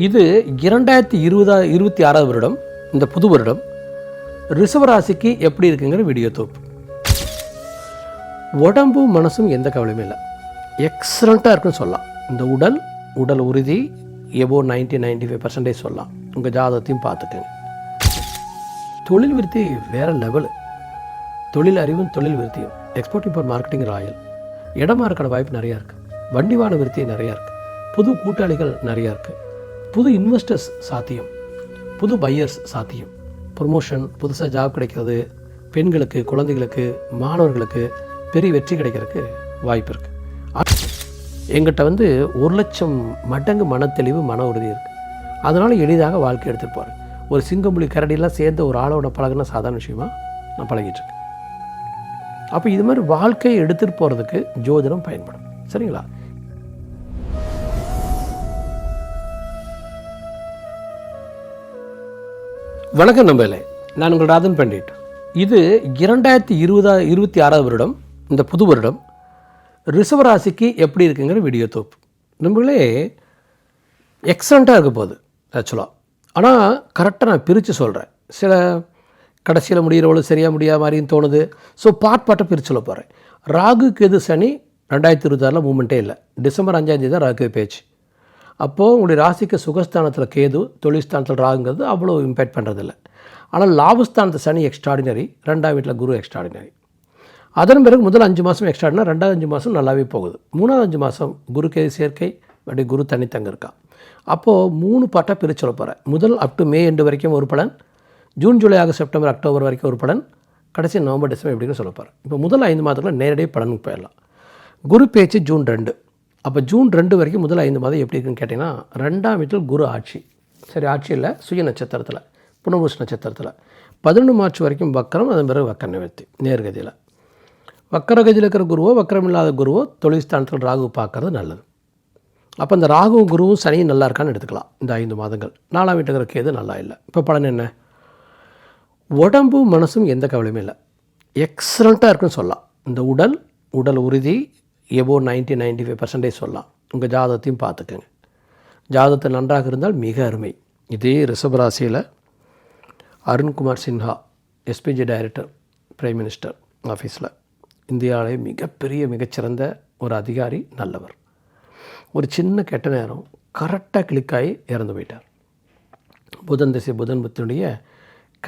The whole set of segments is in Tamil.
இது 2026 வருடம், இந்த புது வருடம் ரிஷபராசிக்கு எப்படி இருக்குங்கிற வீடியோ தொகுப்பு. உடம்பும் மனசும் எந்த கவலையுமே இல்லை, எக்ஸலண்ட்டாக இருக்குன்னு சொல்லலாம். இந்த உடல் உறுதி எபோ 90-95% சொல்லலாம். உங்கள் ஜாதகத்தையும் பார்த்துக்கங்க. தொழில் விருத்தி வேறு லெவலு. தொழில் அறிவும் தொழில் விருத்தியும், எக்ஸ்போர்ட் இம்போர்ட் மார்க்கெட்டிங் ராயல். இடமா இருக்கிற வாய்ப்பு நிறையா இருக்குது. வண்டி வாகன விருத்தி நிறையா இருக்குது. புது கூட்டாளிகள் நிறையா இருக்குது. புது இன்வெஸ்டர்ஸ் சாத்தியம், புது பையர்ஸ் சாத்தியம். ப்ரொமோஷன், புதுசாக ஜாப் கிடைக்கிறது, பெண்களுக்கு, குழந்தைகளுக்கு, மாணவர்களுக்கு பெரிய வெற்றி கிடைக்கிறதுக்கு வாய்ப்பு இருக்குது. எங்கிட்ட 1,00,000 மடங்கு மனத்தெளிவு, மன உறுதி இருக்குது. அதனால் எளிதாக வாழ்க்கை எடுத்துகிட்டு போகிறேன். ஒரு சிங்கம்புலி கரடியெல்லாம் சேர்ந்த ஒரு ஆளோட பழகுனா சாதாரண விஷயமா நான் பழகிட்டுருக்கேன். அப்போ இது மாதிரி வாழ்க்கையை எடுத்துகிட்டு போகிறதுக்கு ஜோதிடம் பயன்படும். சரிங்களா? வணக்கம் நம்பளே, நான் உங்கள் ராதன் பண்டிட். இது 2026 வருடம், இந்த புது வருடம் ரிஷபராசிக்கு எப்படி இருக்குங்கிற வீடியோ தொகுப்பு. நம்மளே எக்ஸலண்ட்டாக இருக்க போகுது ஆக்சுவலாக. ஆனால் கரெக்டாக நான் பிரித்து சொல்கிறேன். சில கடைசியில் முடிகிறவளோ சரியாக முடியாத மாதிரின்னு தோணுது. ஸோ பார்ட்டாக பிரித்து சொல்ல போகிறேன். ராகு கேது சனி 2026 மூமெண்ட்டே இல்லை. டிசம்பர் 5 தான் ராகு பேச்சு. அப்போது உங்களுடைய ராசிக்கு சுகஸ்தானத்தில் கேது, தொழில்ஸ்தானத்தில் ராகுங்கிறது அவ்வளோ இம்பேக்ட் பண்ணுறதில்ல. ஆனால் லாபஸ்தானத்தில் சனி எக்ஸ்ட்ராடினரி, 2ஆம் வீட்டில் குரு எக்ஸ்ட்ராடினரி. அதன் பிறகு முதல் 5 மாதம் எக்ஸ்ட்ராடினா, 2வது 5 மாதம் நல்லாவே போகுது. 3வது 5 மாதம் குரு கேது சேர்க்கை, அப்படி குரு தனித்தங்க இருக்கா. அப்போது 3 பார்ட்டாக பிரித்து சொல்ல போகிறேன். முதல் அப் டு மே எண்டு வரைக்கும் ஒரு பலன், June July August September October வரைக்கும் ஒரு பலன், கடைசி நவம்பர் டிசம்பர் எப்படின்னு சொல்ல போகிறேன். இப்போ முதல் 5 மாதத்தில் நேரடியாக பலனுக்கு போயிடலாம். குரு பேச்சு ஜூன் 2. அப்போ ஜூன் 2 வரைக்கும் முதல் 5 மாதம் எப்படி இருக்குன்னு கேட்டிங்கன்னா, 2ஆம் வீட்டில் குரு ஆட்சி. சரி, ஆட்சி இல்லை, சுய நட்சத்திரத்தில், புனர்பூச நட்சத்திரத்தில் 11 மார்ச் வரைக்கும் வக்கரம், அதன் பிறகு வக்கர நிவர்த்தி நேர்கதியில். வக்கரகதியில் இருக்கிற குருவோ, வக்கரம் இல்லாத குருவோ தொழில்ஸ்தானத்தில் ராகு பார்க்கறது நல்லது. அப்போ இந்த ராகுவும் குருவும் சனியும் நல்லா இருக்கான்னு எடுத்துக்கலாம். இந்த 5 மாதங்கள் 4ஆம் வீட்டில் இருக்கிற கேது நல்லா இல்லை. இப்போ பலன் என்ன? உடம்பும் மனசும் எந்த கவலையுமே இல்லை, எக்ஸலண்ட்டாக இருக்குன்னு சொல்லலாம். இந்த உடல் உறுதி எபோ 90-95% சொல்லலாம். உங்கள் ஜாதகத்தையும் பார்த்துக்கங்க. ஜாதகத்தை நன்றாக இருந்தால் மிக அருமை. இதே ரிஷபராசியில் Arunkumar Sinha, SPG director, prime minister ஆஃபீஸில், இந்தியாவிலே மிகச்சிறந்த ஒரு அதிகாரி, நல்லவர். ஒரு சின்ன கெட்ட நேரம் கரெக்டாக கிளிக்காகி இறந்து போயிட்டார். புதன் திசை, புதன் புத்தினுடைய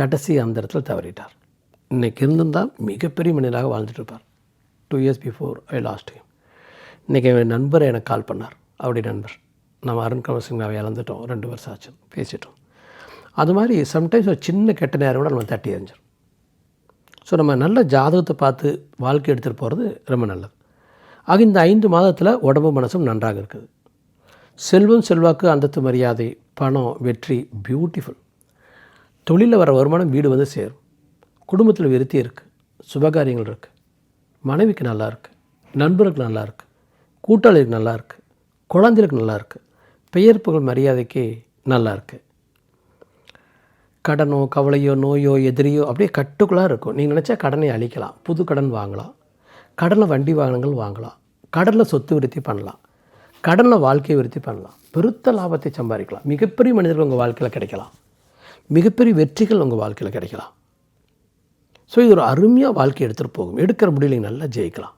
கடைசி அந்தரத்தில் தவறிட்டார். இன்றைக்கி இருந்திருந்தால் மிகப்பெரிய மனிதனாக வாழ்ந்துட்டுருப்பார். 2 years before I lost him. இன்றைக்கி என் நண்பரை எனக்கு கால் பண்ணார். அவருடைய நண்பர், நம்ம அருண்குமார் சின்ஹாவை இழந்துட்டோம், 2 வருஷம் ஆச்சு, பேசிட்டோம். அது மாதிரி சம்டைம்ஸ் ஒரு சின்ன கெட்ட நேரம் கூட நம்ம தட்டி எறிஞ்சிடும். ஸோ நம்ம நல்ல ஜாதகத்தை பார்த்து வாழ்க்கை எடுத்துகிட்டு போகிறது ரொம்ப நல்லது. ஆக இந்த 5 மாதத்தில் உடம்பு மனசும் நன்றாக இருக்குது. செல்வம், செல்வாக்கு, அந்தத்து, மரியாதை, பணம், வெற்றி, பியூட்டிஃபுல். தொழிலில் வர வருமானம் வீடு சேரும். குடும்பத்தில் விருத்தி இருக்குது, சுபகாரியங்கள் இருக்குது, மனைவிக்கு நல்லா இருக்குது, நண்பருக்கு நல்லா இருக்குது, கூட்டாளிக்கு நல்லா இருக்குது, குழந்தைகளுக்கு நல்லா இருக்குது, பெயர் புகழ் மரியாதைக்கு நல்லா இருக்குது. கடனோ, கவலையோ, நோயோ, எதிரியோ அப்படியே கட்டுக்குள்ளாக இருக்கும். நீங்கள் நினச்சா கடனை அழிக்கலாம், புது கடன் வாங்கலாம், கடனில் வண்டி வாகனங்கள் வாங்கலாம், கடனில் சொத்து விருத்தி பண்ணலாம், கடனில் வாழ்க்கையை விருத்தி பண்ணலாம், பெருத்த லாபத்தை சம்பாதிக்கலாம், மிகப்பெரிய மனிதர்கள் உங்கள் வாழ்க்கையில் கிடைக்கலாம், மிகப்பெரிய வெற்றிகள் உங்கள் வாழ்க்கையில் கிடைக்கலாம். ஸோ இது ஒரு அருமையாக வாழ்க்கை எடுத்துகிட்டு போகும். எடுக்கிற முடியலைங்க நல்லா ஜெயிக்கலாம்.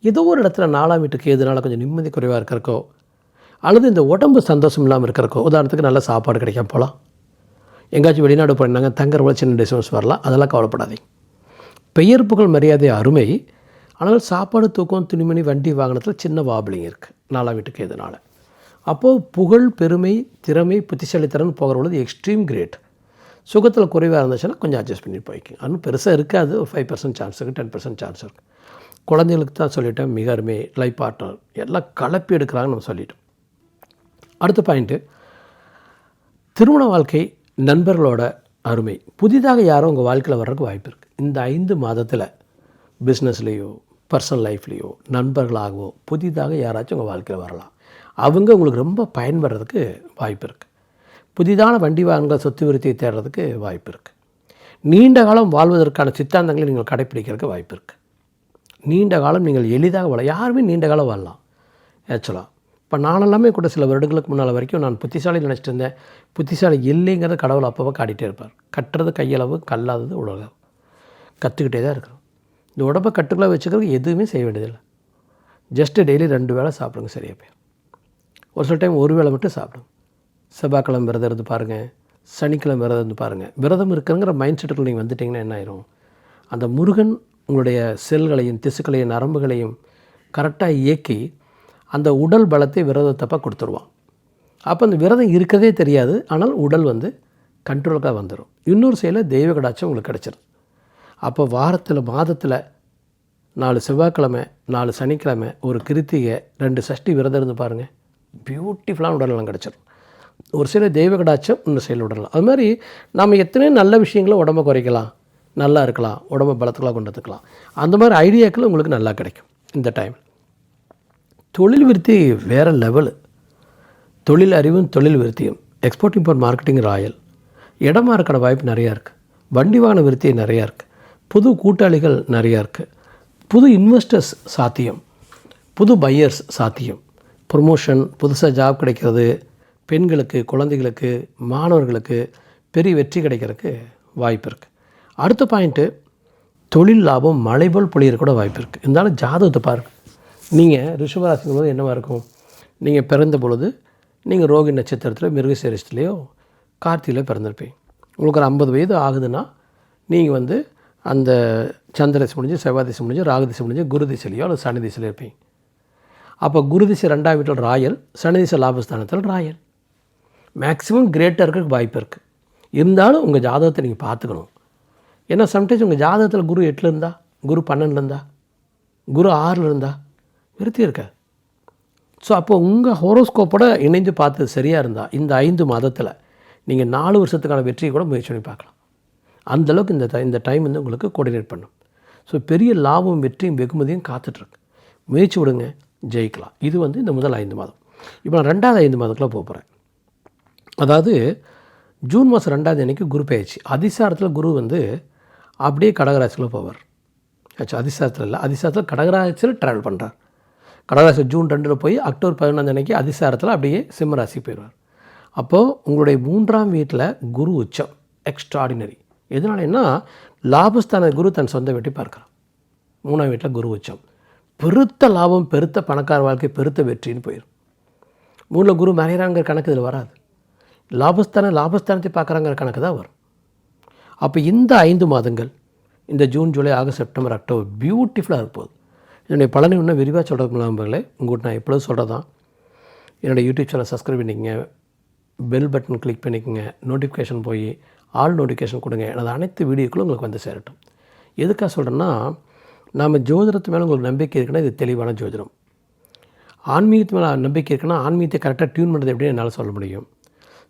ஏதோ ஒரு இடத்துல 4ஆம் வீட்டுக்கு எதுனால கொஞ்சம் நிம்மதி குறைவாக இருக்கிறக்கோ, அல்லது இந்த உடம்பு சந்தோஷம் இல்லாமல் இருக்கிறக்கோ, உதாரணத்துக்கு நல்ல சாப்பாடு கிடைக்காம போகலாம், எங்கேயாச்சும் வெளிநாடு போயிருந்தாங்க தங்குறவங்கள சின்ன டிஸ்டன்ஸ் வரலாம், அதெல்லாம் கவலைப்படாதீங்க. பெயர் புகழ் மரியாதை அருமை. ஆனால் சாப்பாடு, தூக்கம், துணிமணி, வண்டி வாகனத்தில் சின்ன வாபிளிங் இருக்குது 4ஆம் வீட்டுக்கு எதுனால. அப்போது புகழ், பெருமை, திறமை, புத்திசாலித்தனம் போகிற பொழுது எக்ஸ்ட்ரீம் கிரேட். சுகத்தில் குறைவாக இருந்துச்சுன்னா கொஞ்சம் அட்ஜஸ்ட் பண்ணி போய்க்கும். அதுவும் பெருசாக இருக்காது, ஒரு 5% சான்ஸ் இருக்குது, 10% சான்ஸ் இருக்குது. குழந்தைகளுக்கு தான் சொல்லிட்டேன், மிக அருமை, லைஃப் பார்ட்னர் எல்லாம் கலப்பி எடுக்கிறாங்கன்னு நம்ம சொல்லிட்டோம். அடுத்த பாயிண்ட்டு, திருமண வாழ்க்கை, நண்பர்களோட அருமை. புதிதாக யாரும் உங்கள் வாழ்க்கையில் வர்றதுக்கு வாய்ப்பு இருக்குது. இந்த 5 மாதத்தில் பிஸ்னஸ்லேயோ, பர்சனல் லைஃப்லேயோ, நண்பர்களாகவோ புதிதாக யாராச்சும் உங்கள் வாழ்க்கையில் வரலாம். அவங்க உங்களுக்கு ரொம்ப பயன்படுறதுக்கு வாய்ப்பு இருக்குது. புதிதான வண்டி வாகனங்கள், சொத்து விருத்தியை தேடுறதுக்கு வாய்ப்பு இருக்குது. நீண்ட காலம் வாழ்வதற்கான சித்தாந்தங்களை நீங்கள் கடைப்பிடிக்கிறதுக்கு வாய்ப்பு இருக்குது. நீண்ட காலம் நீங்கள் எளிதாக யாருமே நீண்ட காலம் வாழலாம் ஆக்சுவலாக. இப்போ நானெல்லாமே கூட சில வருடங்களுக்கு முன்னால் வரைக்கும் நான் புத்திசாலி நினச்சிட்டு இருந்தேன். புத்திசாலி இல்லைங்கிறத கடவுள் அப்பப்போ காட்டிகிட்டே இருப்பார். கட்டுறது கையளவு, கல்லாதது உலகம். கற்றுக்கிட்டே தான் இருக்கிறோம். இந்த உடம்பை கட்டுக்குள்ளே வச்சுக்கிறதுக்கு எதுவுமே செய்ய வேண்டியதில்லை. ஜஸ்ட்டு டெய்லி 2 வேளை சாப்பிடுங்க, சரியாக போய். ஒரு சில டைம் 1 வேளை மட்டும் சாப்பிடுங்க. செவ்வாய்க்கிழமை விரதம் இருந்து பாருங்கள், சனிக்கிழமை விரதம் இருந்து பாருங்கள். விரதம் இருக்குங்கிற மைண்ட் செட்டுக்குள்ள நீங்கள் வந்துட்டிங்கன்னா என்ன ஆயிரும், அந்த முருகன் உங்களுடைய செல்களையும் திசுக்களையும் நரம்புகளையும் கரெக்டாக இயக்கி அந்த உடல் பலத்தை விரதத்தப்போ கொடுத்துருவான். அப்போ அந்த விரதம் இருக்கிறதே தெரியாது, ஆனால் உடல் வந்து கண்ட்ரோலுக்காக வந்துடும். இன்னொரு செயலில் தெய்வ கடாட்சம் உங்களுக்கு கிடச்சிடும். அப்போ வாரத்தில் மாதத்தில் 4 செவ்வாய்க்கிழமை, 4 சனிக்கிழமை, ஒரு கிருத்திகை, 2 சஷ்டி விரதம் இருந்து பாருங்கள், பியூட்டிஃபுல்லான உடல்நலம் கிடச்சிடும். ஒரு சில தெய்வ கடாட்சம் இன்னும் செயல் விடலாம். அது மாதிரி நாம் எத்தனையோ நல்ல விஷயங்களை உடம்பை குறைக்கலாம், நல்லா இருக்கலாம், உடம்பை பலத்துக்கெல்லாம் கொண்டு வந்துக்கலாம். அந்த மாதிரி ஐடியாக்கள் உங்களுக்கு நல்லா கிடைக்கும் இந்த டைம். தொழில் விருத்தி வேறு லெவலு. தொழில் அறிவும் தொழில் விருத்தியும், எக்ஸ்போர்ட் இம்போர்ட் மார்க்கெட்டிங் ராயல். இடமா இருக்கிற வாய்ப்பு நிறையா இருக்குது. வண்டி வாகன விருத்தி நிறையா இருக்குது. புது கூட்டாளிகள் நிறையா இருக்குது. புது இன்வெஸ்டர்ஸ் சாத்தியம், புது பையர்ஸ் சாத்தியம், ப்ரொமோஷன், புதுசாக ஜாப் கிடைக்கிறது, பெண்களுக்கு, குழந்தைகளுக்கு, மாணவர்களுக்கு பெரிய வெற்றி கிடைக்கிறதுக்கு வாய்ப்பு இருக்குது. அடுத்த பாயிண்ட்டு, தொழில் லாபம் மழை போல் பொழியிற கூட வாய்ப்பு இருக்குது. இருந்தாலும் ஜாதகத்தை பாருங்கள். நீங்கள் ரிஷபராசிங்கும் போது என்னவாக இருக்கும், நீங்கள் பிறந்த பொழுது நீங்கள் ரோகி நட்சத்திரத்தில் மிருகசீரிஷத்துலேயோ கார்த்திகையில் பிறந்திருப்பீங்க. உங்களுக்கு ஒரு 50 வயது ஆகுதுன்னா நீங்கள் வந்து அந்த சந்திரதிசை முடிஞ்சு, செவ்வாய் முடிஞ்சு, ராகுதிசை முடிஞ்சு, குரு திசையிலையோ அல்லது சனி திசையிலையோ இருப்பீங்க. அப்போ குரு திசை 2ஆம் வீட்டில் ராயல், சனி திசை லாபஸ்தானத்தில் ராயல். மேக்ஸிமம் கிரேட்டாக இருக்கிறதுக்கு வாய்ப்பு இருக்குது. இருந்தாலும் உங்கள் ஜாதகத்தை நீங்கள் பார்த்துக்கணும். ஏன்னா சம்டைம்ஸ் உங்கள் ஜாதகத்தில் குரு 8 இருந்தா, குரு 12 இருந்தா, குரு 6 இருந்தா விருத்தி இருக்காது. ஸோ அப்போ உங்கள் ஹோரோஸ்கோப்போட இணைந்து பார்த்து சரியாக இருந்தால் இந்த 5 மாதத்தில் நீங்கள் 4 வருஷத்துக்கான வெற்றியை கூட முயற்சி பண்ணி பார்க்கலாம். அந்தளவுக்கு இந்த டைம் வந்து உங்களுக்கு கோஆர்டினேட் பண்ணும். ஸோ பெரிய லாபம், வெற்றியும், வெகுமதியும் காத்துட்ருக்கு. முயற்சி விடுங்க, ஜெயிக்கலாம். இது வந்து இந்த முதல் 5 மாதம். இப்போ நான் 2வது 5 மாதத்துக்குள்ள போகிறேன். அதாவது ஜூன் மாதம் 2ஆம் தேதிக்கு குரு பயிற்சி. அதிசாரத்தில் குரு வந்து அப்படியே கடகராசியில் போவார். ஆச்சு, அதிசாரத்தில் இல்லை, அதிசாரத்தில் கடகராசியில் ட்ராவல் பண்ணுறார். கடகராசி ஜூன் 2 போய் அக்டோபர் 11 அன்னைக்கு அதிசாரத்தில் அப்படியே சிம்மராசி போயிடுவார். அப்போது உங்களுடைய 3ஆம் வீட்டில் குரு உச்சம், எக்ஸ்ட்ராடினரி. எதனாலன்னா லாபஸ்தான குரு தன் சொந்த வீட்டை பார்க்குறான். 3ஆம் வீட்டில் குரு உச்சம், பெருத்த லாபம், பெருத்த பணக்கார வாழ்க்கை, பெருத்த வெற்றின்னு போயிடும். 3ல் குரு மறைகிறாங்கிற கணக்கு இதில் வராது. லாபஸ்தானத்தை பார்க்குறாங்கிற கணக்கு தான் வரும். அப்போ இந்த 5 மாதங்கள், இந்த June, July, August, September, October பியூட்டிஃபுல்லாக இருப்போது. என்னுடைய பலனை இன்னும் விரிவாக சொல்கிறது நண்பர்களே, உங்கள்கிட்ட நான் எப்பொழுதும் சொல்கிறது தான். என்னுடைய யூடியூப் சேனல் சப்ஸ்கிரைப் பண்ணிக்கங்க, பெல் பட்டன் கிளிக் பண்ணிக்கோங்க, நோட்டிஃபிகேஷன் போய் ஆல் நோட்டிஃபிகேஷன் கொடுங்க. எனது அனைத்து வீடியோக்களும் உங்களுக்கு வந்து சேரட்டும். எதுக்காக சொல்கிறேன்னா, நாம் ஜோதிடத்து மேலே உங்களுக்கு நம்பிக்கை இருக்குன்னா இது தெளிவான ஜோதிடம். ஆன்மீகத்து மேலே நம்பிக்கை இருக்குன்னா ஆன்மீகத்தை கரெக்டாக டியூன் பண்ணுறது எப்படின்னு என்னால் சொல்ல முடியும்.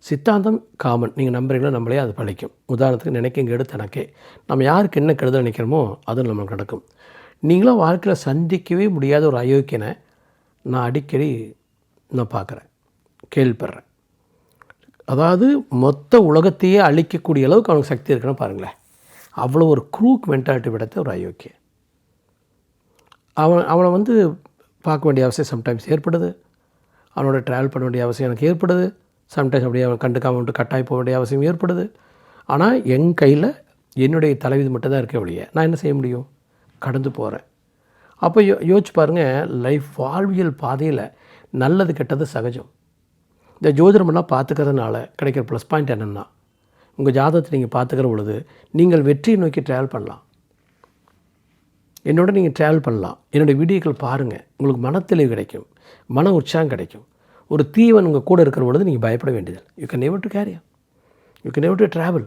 சித்தாந்தம் காமன், நீங்கள் நம்புறீங்களோ நம்மளே அது பழிக்கும். உதாரணத்துக்கு நினைக்கிங்க எடுத்து எனக்கே, நம்ம யாருக்கு என்ன கெடுதல் நினைக்கிறோமோ அது நம்மளுக்கு நடக்கும். நீங்களும் வாழ்க்கையில் சந்திக்கவே முடியாத ஒரு அயோக்கியனை நான் அடிக்கடி பார்க்குறேன், கேள்விப்படுறேன். அதாவது மொத்த உலகத்தையே அழிக்கக்கூடிய அளவுக்கு அவனுக்கு சக்தி இருக்குன்னு பாருங்களேன். அவ்வளோ ஒரு க்ரூக் மென்டாலிட்டி விடத்த ஒரு அயோக்கியன். அவனை வந்து பார்க்க வேண்டிய அவசியம் சம்டைம்ஸ் ஏற்படுது. அவனோட ட்ராவல் பண்ண வேண்டிய அவசியம் எனக்கு ஏற்படுது. சம்டைம்ஸ் அப்படியே அவன் கண்டுக்காம விட்டு கட்டாயி போக வேண்டிய அவசியம் ஏற்படுது. ஆனால் என் கையில் என்னுடைய தலைவிதி மட்டும் தான் இருக்க வழியே, நான் என்ன செய்ய முடியும், கடந்து போகிறேன். அப்போ யோசிச்சு பாருங்கள், லைஃப் வாழ்வியல் பாதையில் நல்லது கெட்டது சகஜம். இந்த ஜோதிடமெல்லாம் பார்த்துக்கிறதுனால கிடைக்கிற ப்ளஸ் பாயிண்ட் என்னென்னா, உங்கள் ஜாதகத்தை நீங்கள் பார்த்துக்கிற பொழுது நீங்கள் வெற்றியை நோக்கி ட்ராவல் பண்ணலாம். என்னோட நீங்கள் ட்ராவல் பண்ணலாம். என்னுடைய வீடியோக்கள் பாருங்கள், உங்களுக்கு மனத்தெளிவு கிடைக்கும், மன உற்சாகம் கிடைக்கும். ஒரு தீவன் உங்கள் கூட இருக்கிற பொழுது நீங்கள் பயப்பட வேண்டியது. You can never to carry on, you can never to travel.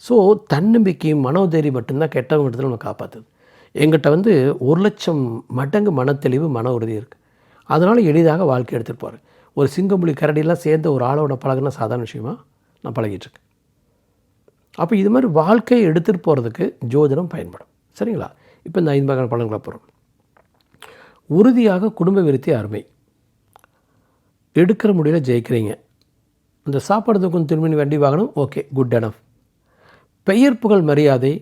So தன்னம்பிக்கையும் மனோதைரியம் மட்டும்தான் கெட்டவங்க இடத்துல நம்ம காப்பாற்றுது. எங்கிட்ட வந்து 1,00,000 மடங்கு மனத்தெளிவு, மன உறுதி இருக்குது. அதனால் எளிதாக வாழ்க்கை எடுத்துகிட்டு போகிறேன். ஒரு சிங்கம்புலி கரடியெல்லாம் சேர்ந்து ஒரு ஆளோட பழகுனா சாதாரண விஷயமா நான் பழகிட்டுருக்கேன். அப்போ இது மாதிரி வாழ்க்கையை எடுத்துகிட்டு போகிறதுக்கு ஜோதிடம் பயன்படும். சரிங்களா? இப்போ இந்த 5 வகையான பலன்களை போகிறோம். உறுதியாக குடும்ப விருத்தி அருமை. எடுக்கிற முடியல ஜெயிக்கிறீங்க. இந்த சாப்பாடு தூக்கம் திரும்பி வண்டி வாங்கணும், ஓகே, குட் எனஃப். பெயர் புகழ் மரியாதை,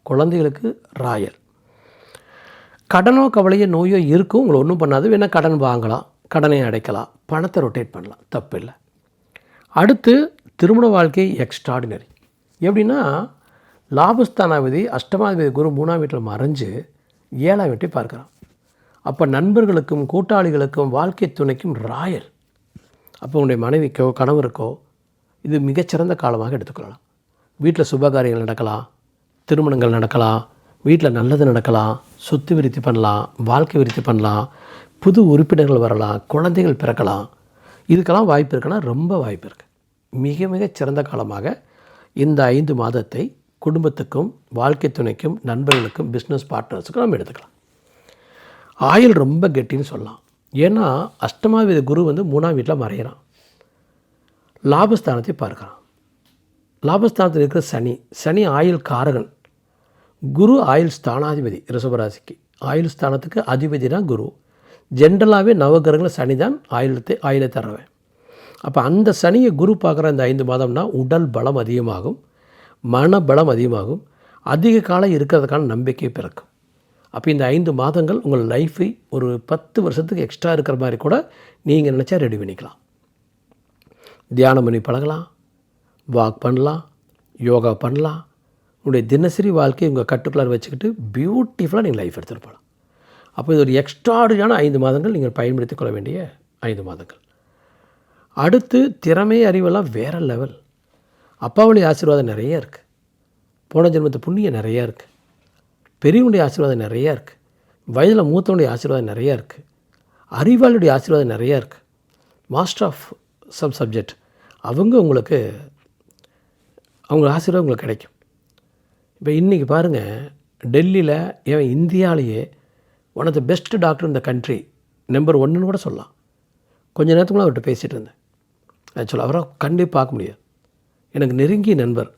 குழந்தைகளுக்கு ராயல். கடனோ கவலையோ நோயோ இருக்கும், உங்களை ஒன்றும் பண்ணாது. வேணால் கடன் வாங்கலாம், கடனை அடைக்கலாம், பணத்தை ரொட்டேட் பண்ணலாம், தப்பு இல்லை. அடுத்து திருமண வாழ்க்கை எக்ஸ்ட்ராடினரி. எப்படின்னா லாபஸ்தானாதிபதி அஷ்டமாதிபதி குரு 3ஆம் வீட்டில் மறைஞ்சு 7ஆம் வீட்டை பார்க்குறான். அப்போ நண்பர்களுக்கும் கூட்டாளிகளுக்கும் வாழ்க்கை துணைக்கும் ராயல். அப்போ உங்களுடைய மனைவிக்கோ கணவருக்கோ இது மிகச்சிறந்த காலமாக எடுத்துக்கொள்ளலாம். வீட்டில் சுபகாரியங்கள் நடக்கலாம், திருமணங்கள் நடக்கலாம், வீட்டில் நல்லது நடக்கலாம், சொத்து விருத்தி பண்ணலாம், வாழ்க்கை விருத்தி பண்ணலாம், புது உறுப்பினர்கள் வரலாம், குழந்தைகள் பிறக்கலாம். இதுக்கெல்லாம் வாய்ப்பு இருக்குன்னா ரொம்ப வாய்ப்பு இருக்குது. மிக மிக சிறந்த காலமாக இந்த 5 மாதத்தை குடும்பத்துக்கும் வாழ்க்கை துணைக்கும் நண்பர்களுக்கும் பிஸ்னஸ் பார்ட்னர்ஸுக்கும் நம்ம எடுத்துக்கலாம். ஆயுள் ரொம்ப கெட்டின்னு சொல்லலாம். ஏன்னா அஷ்டமாதிபதி குரு 3ஆம் வீட்டில் மறைகிறான், லாபஸ்தானத்தை பார்க்குறான். லாபஸ்தானத்தில் இருக்கிற சனி ஆயுள் காரகன். குரு ஆயுள் ஸ்தானாதிபதி. ரிஷபராசிக்கு ஆயுள் ஸ்தானத்துக்கு அதிபதி தான் குரு. ஜென்ரலாகவே நவகிரகங்கள் சனி தான் ஆயுளை தரவேன். அப்போ அந்த சனியை குரு பார்க்குற இந்த 5 மாதம்னா உடல் பலம் அதிகமாகும், மன பலம் அதிகமாகும், அதிக காலம் இருக்கிறதுக்கான நம்பிக்கை பிறக்கும். அப்போ இந்த 5 மாதங்கள் உங்கள் லைஃபை ஒரு 10 வருஷத்துக்கு எக்ஸ்ட்ரா இருக்கிற மாதிரி கூட நீங்கள் நினச்சா ரெடி பண்ணிக்கலாம். தியானம் பண்ணி பழகலாம், வாக் பண்ணலாம், யோகா பண்ணலாம். உங்களுடைய தினசரி வாழ்க்கையை உங்கள் கட்டுக்குள்ளார வச்சுக்கிட்டு பியூட்டிஃபுல்லாக நீங்கள் லைஃப் எடுத்துகிட்டு போகலாம். அப்போ இது ஒரு எக்ஸ்ட்ராடினரியான 5 மாதங்கள் நீங்கள் பயன்படுத்தி கொள்ள வேண்டிய 5 மாதங்கள். அடுத்து திறமை அறிவெல்லாம் வேறு லெவல். அப்பாவுடைய ஆசீர்வாதம் நிறையா இருக்குது, போன ஜென்மத்து புண்ணியம் நிறையா இருக்குது, பெரியவனுடைய ஆசீர்வாதம் நிறையா இருக்குது, வயதில் மூத்தவனுடைய ஆசீர்வாதம் நிறையா இருக்குது, அறிவாளுடைய ஆசீர்வாதம் நிறையா இருக்குது, மாஸ்டர் ஆஃப் சப்ஜெக்ட் அவங்க உங்களுக்கு அவங்க ஆசீர்வாதம் உங்களுக்கு கிடைக்கும். இப்போ இன்றைக்கி பாருங்கள், டெல்லியில் ஏன் இந்தியாவிலேயே one of the best doctor இந்த கண்ட்ரி, நம்பர் 1ன்னு கூட சொல்லலாம். கொஞ்ச நேரத்துக்கு கூட அவர்கிட்ட பேசிகிட்டு இருந்தேன். ஆக்சுவலாக அவரை கண்டிப்பாக பார்க்க முடியாது. எனக்கு நெருங்கிய நண்பர்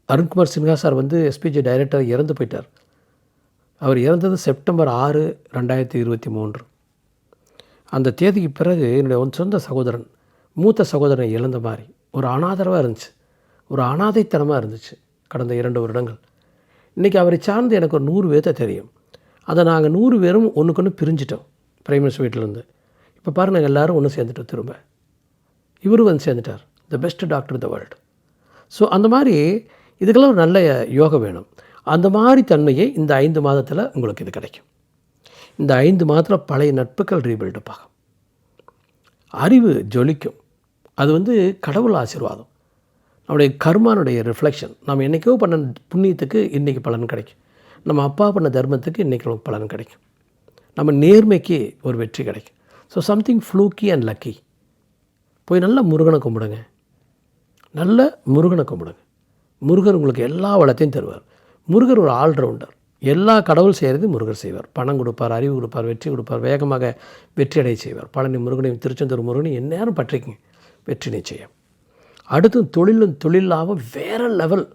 Arunkumar Sinha sir SPG director இறந்து போயிட்டார். அவர் இறந்தது செப்டம்பர் 6, 2023. அந்த தேதிக்கு பிறகு என்னுடைய சொந்த சகோதரன், மூத்த சகோதரனை இழந்த மாதிரி ஒரு அனாதரவாக இருந்துச்சு, ஒரு அனாதைத்தனமாக இருந்துச்சு கடந்த 2 வருடங்கள். இன்றைக்கி அவரை சார்ந்து எனக்கு ஒரு 100 பேர்த்த தெரியும். அதை நாங்கள் 100 பேரும் ஒன்றுக்கு ஒன்று பிரிஞ்சிட்டோம் பிரைம் மினிஸ்டர் வீட்டிலேருந்து. இப்போ பாருங்கள், நாங்கள் எல்லோரும் ஒன்று சேர்ந்துட்டோம். திரும்ப இவரும் சேர்ந்துட்டார், the best doctor the world. So அந்த மாதிரி இதுக்கெல்லாம் ஒரு நல்ல யோகம் வேணும். அந்த மாதிரி தன்மையை இந்த 5 மாதத்தில் உங்களுக்கு இது கிடைக்கும். இந்த 5 மாதத்தில் பழைய நட்புகள் ரீபில்டப் ஆகும், அறிவு ஜொலிக்கும். அது கடவுள் ஆசீர்வாதம், நம்முடைய கர்மானுடைய ரிஃப்ளெக்ஷன். நம்ம என்றைக்கோ பண்ண புண்ணியத்துக்கு இன்றைக்கி பலன் கிடைக்கும், நம்ம அப்பா பண்ண தர்மத்துக்கு இன்றைக்கி நமக்கு பலன் கிடைக்கும், நம்ம நேர்மைக்கு ஒரு வெற்றி கிடைக்கும். So something fluky and lucky. போய் நல்ல முருகனை கும்பிடுங்க, நல்ல முருகனை கும்பிடுங்க. முருகர் உங்களுக்கு எல்லா வளத்தையும் தருவார். முருகர் ஒரு ஆல்ரவுண்டர். எல்லா கடவுள் செய்கிறது முருகர் செய்வார். பணம் கொடுப்பார், அறிவு கொடுப்பார், வெற்றி கொடுப்பார், வேகமாக வெற்றி அடைய செய்வார். பழனி முருகனையும் திருச்செந்தூர் முருகனையும் எந்நேரம் பற்றிக்குங்க, வெற்றி நிச்சயம். அடுத்து தொழில் லாபம் வேறு லெவல்.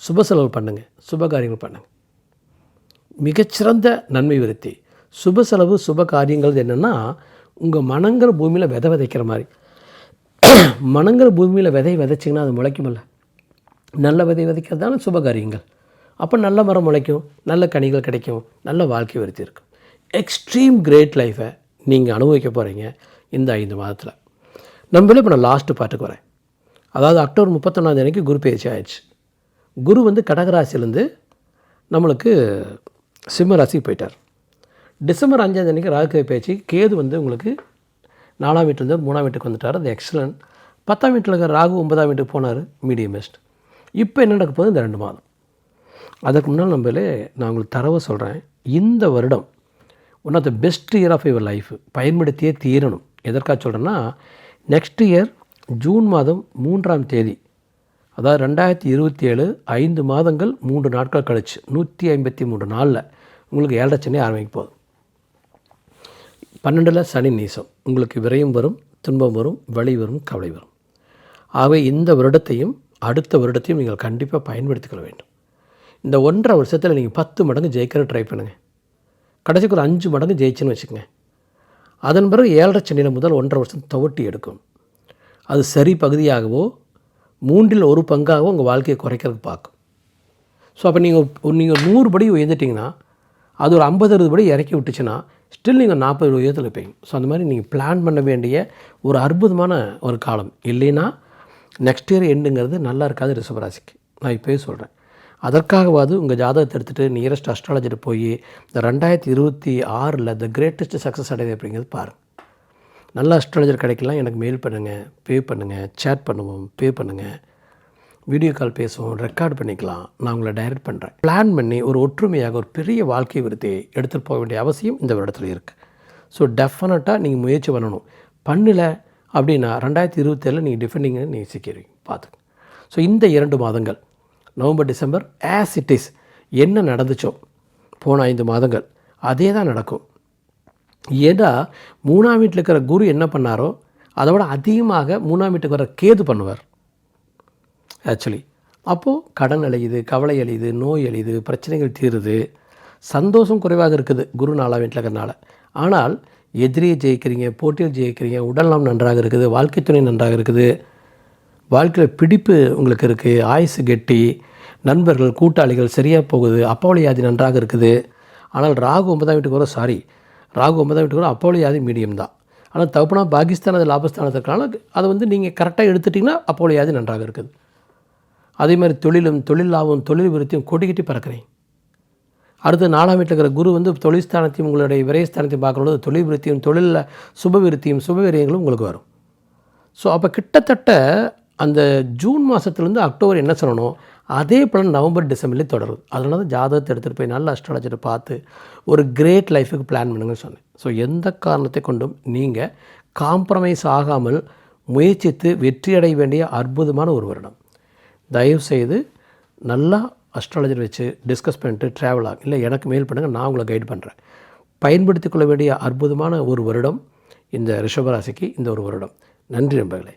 சுப செலவு பண்ணுங்கள், சுப காரியங்கள் பண்ணுங்கள், மிகச்சிறந்த நன்மை விருத்தி. சுப செலவு சுப காரியங்கள் என்னென்னா, உங்கள் மனங்கிற பூமியில் விதை விதைக்கிற மாதிரி. மனங்கிற பூமியில் விதைச்சிங்கன்னா அது முளைக்குமில்ல. நல்ல விதை விதைக்கிறது தானே சுப காரியங்கள். அப்போ நல்ல மரம் முளைக்கும், நல்ல கனிகள் கிடைக்கும், நல்ல வாழ்க்கை விருத்தி இருக்கும். எக்ஸ்ட்ரீம் கிரேட் லைஃப்பை நீங்கள் அனுபவிக்க போகிறீங்க இந்த 5 மாதத்தில். நம்மளே இப்போ நான் லாஸ்ட்டு பாட்டுக்கு வரேன். அதாவது அக்டோபர் 31 குரு பயிற்சி ஆயிடுச்சு. குரு கடகராசிலேருந்து நம்மளுக்கு சிம்ம ராசிக்கு போயிட்டார். டிசம்பர் 5 ராகு பயிற்சி. கேது உங்களுக்கு 4ஆம் வீட்டிலேருந்து 3ஆம் வீட்டுக்கு வந்துட்டார், அது எக்ஸலண்ட். 10ஆம் வீட்டில் இருக்கிற ராகு 9ஆம் வீட்டுக்கு போனார், மீடியம் பெஸ்ட். இப்போ என்ன நடக்க போகுது இந்த 2 மாதம்? அதுக்கு முன்னால் நான் உங்களுக்கு தரவை சொல்கிறேன். இந்த வருடம் one of the best year of your life பயன்படுத்தியே தீரணும். எதற்காக சொல்கிறேன்னா, நெக்ஸ்ட் இயர் ஜூன் மாதம் 3ஆம் தேதி, அதாவது 2027 5 மாதங்கள் 3 நாட்கள் கழிச்சு 153 நாளில் உங்களுக்கு 7.5 சனி ஆரம்பிக்க போகுது. 12ல் சனி நீசம். உங்களுக்கு விரயம் வரும், துன்பம் வரும், வலி வரும், கவலை வரும். ஆகவே இந்த வருடத்தையும் அடுத்த வருடத்தையும் நீங்கள் கண்டிப்பாக பயன்படுத்திக்கொள்ள வேண்டும். இந்த 1.5 வருஷத்தில் நீங்கள் 10 மடங்கு ஜெயிக்கிற ட்ரை பண்ணுங்கள். கடைசிக்கு ஒரு 5 மடங்கு ஜெயிச்சுன்னு வச்சுக்கோங்க. அதன் பிறகு 7.5 சனியில் முதல் 1.5 வருஷம் துவட்டி எடுக்கும். அது சரி பகுதியாகவோ 3ல் 1 பங்காகவோ உங்கள் வாழ்க்கையை குறைக்கிறதுக்கு பார்க்கும். ஸோ அப்போ நீங்கள் 100 படி உயர்ந்துட்டிங்கன்னா அது ஒரு 50-60 படி இறக்கி விட்டுச்சுன்னா ஸ்டில் நீங்கள் 40 உயரத்தில் இருப்பீங்க. ஸோ அந்த மாதிரி நீங்கள் பிளான் பண்ண வேண்டிய ஒரு அற்புதமான ஒரு காலம். இல்லைன்னா நெக்ஸ்ட் இயர் எண்டுங்கிறது நல்லா இருக்காது ரிஷபராசிக்கு. நான் இப்போயே சொல்கிறேன். அதற்காகவாது உங்கள் ஜாதகத்தை எடுத்துகிட்டு நியரஸ்ட் அஸ்ட்ராலஜிட்டு போய் இந்த 2026 த கிரேட்டஸ்ட் சக்ஸஸ் அடையுது அப்படிங்கிறது பாருங்கள். நல்ல அஸ்ட்ராலஜர் கிடைக்கலாம். எனக்கு மெயில் பண்ணுங்கள், பே பண்ணுங்கள், சேட் பண்ணுவோம், பே பண்ணுங்கள், வீடியோ கால் பேசுவோம், ரெக்கார்ட் பண்ணிக்கலாம். நான் உங்களை டைரக்ட் பண்ணுறேன். பிளான் பண்ணி ஒரு ஒற்றுமையாக ஒரு பெரிய வாழ்க்கை விருத்தியை எடுத்துகிட்டு போக வேண்டிய அவசியம் இந்த வருடத்தில் இருக்குது. ஸோ டெஃபினட்டாக நீங்கள் முயற்சி பண்ணணும். பண்ணலை அப்படின்னா 2027 நீங்கள் டிஃபெண்டிங்கை நீங்கள் சிக்கிறீங்க பார்த்துங்க. ஸோ இந்த 2 மாதங்கள் November December as it is என்ன நடந்துச்சோ போன 5 மாதங்கள் அதே தான் நடக்கும். ஏன்னா 3ஆம் வீட்டில் இருக்கிற குரு என்ன பண்ணாரோ அதை விட அதிகமாக 3ஆம் வீட்டுக்கு வர கேது பண்ணுவார் ஆக்சுவலி. அப்போது கடன் அழியுது, கவலை அழியுது, நோய் அழியுது, பிரச்சனைகள் தீருது, சந்தோஷம் குறைவாக இருக்குது குரு 4ஆம் வீட்டில் இருக்கிறனால. ஆனால் எதிரியை ஜெயிக்கிறீங்க, போட்டியில் ஜெயிக்கிறீங்க, உடல்நலம் நன்றாக இருக்குது, வாழ்க்கை துணை நன்றாக இருக்குது, வாழ்க்கையில் பிடிப்பு உங்களுக்கு இருக்குது, ஆயுசு கெட்டி, நண்பர்கள் கூட்டாளிகள் சரியாக போகுது, அப்பாவளி வியாதி நன்றாக இருக்குது. ஆனால் ராகு 9ஆம் வீட்டுக்கு வர ராகு 9ஆம் வீட்டுக்கு வர அப்பாவளி வியாதி மீடியம் தான். ஆனால் தப்புனா பாகிஸ்தான் அது லாபஸ்தானத்தில் இருக்கனால அதை நீங்கள் கரெக்டாக எடுத்துட்டிங்கன்னா அப்பாவளி வியாதி நன்றாக இருக்குது. அதே மாதிரி தொழில் லாபம், தொழில் விருத்தியும் கொடிக்கிட்டு பறக்கிறேன். அடுத்து 4ஆம் வீட்டில் இருக்கிற குரு தொழில் ஸ்தானத்தையும் உங்களுடைய விரயஸ்தானத்தையும் பார்க்கும்போது தொழில் விருத்தியும், தொழிலில் சுப விருத்தியும், சுப விரயங்களும் உங்களுக்கு வரும். ஸோ அப்போ கிட்டத்தட்ட அந்த ஜூன் மாதத்துலேருந்து அக்டோபர் என்ன சொல்லணும் அதே பலன் நவம்பர் டிசம்பர்லேயே தொடருது. அதனால தான் ஜாதகத்தை எடுத்துகிட்டு போய் நல்ல அஸ்ட்ராலஜரை பார்த்து ஒரு கிரேட் லைஃபுக்கு பிளான் பண்ணுங்கன்னு சொன்னேன். ஸோ எந்த காரணத்தை கொண்டும் நீங்கள் காம்ப்ரமைஸ் ஆகாமல் முயற்சித்து வெற்றியடைய வேண்டிய அற்புதமான ஒரு வருடம். தயவுசெய்து நல்லா அஸ்ட்ராலஜர் வச்சு டிஸ்கஸ் பண்ணிட்டு ட்ராவல் ஆகும். இல்லை எனக்கு மெயில் பண்ணுங்கள், நான் உங்களை கைட் பண்ணுறேன். பயன்படுத்திக் கொள்ள வேண்டிய அற்புதமான ஒரு வருடம் இந்த ரிஷபராசிக்கு இந்த ஒரு வருடம். நன்றி நண்பர்களே.